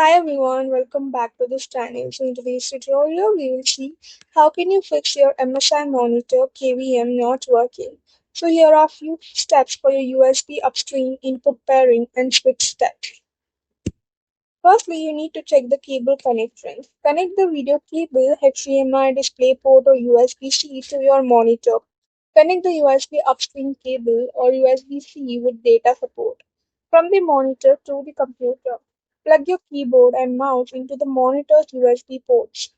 Hi everyone, welcome back to this channel. So in today's tutorial, we will see how can you fix your MSI monitor KVM not working. So here are a few steps for your USB upstream input pairing and switch steps. Firstly, you need to check the cable connections. Connect the video cable, HDMI, DisplayPort or USB-C to your monitor. Connect the USB upstream cable or USB-C with data support. From the monitor to the computer, plug your keyboard and mouse into the monitor's USB ports.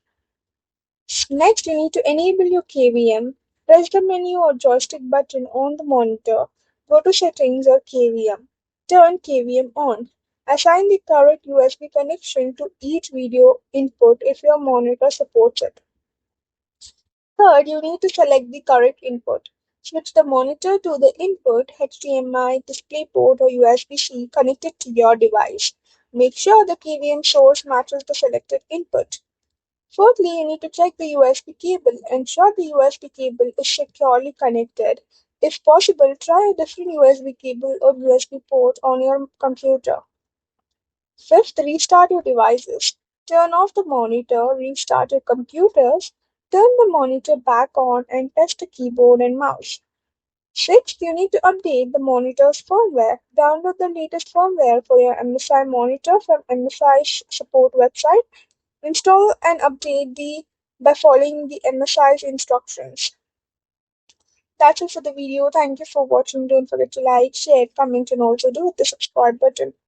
Next, you need to enable your KVM. Press the menu or joystick button on the monitor. Go to Settings or KVM. Turn KVM on. Assign the correct USB connection to each video input if your monitor supports it. Third, you need to select the correct input. Switch the monitor to the input HDMI, DisplayPort, or USB-C connected to your device. Make sure the KVM source matches the selected input. Fourthly, you need to check the USB cable. Ensure the USB cable is securely connected. If possible, try a different USB cable or USB port on your computer. Fifth, restart your devices. Turn off the monitor, restart your computers, turn the monitor back on, and test the keyboard and mouse. Sixth, you need to update the monitor's firmware. Download the latest firmware for your MSI monitor from MSI's support website. Install and update the by following the MSI's instructions. That's it for the video. Thank you for watching. Don't forget to like, share, comment, and also do hit the subscribe button.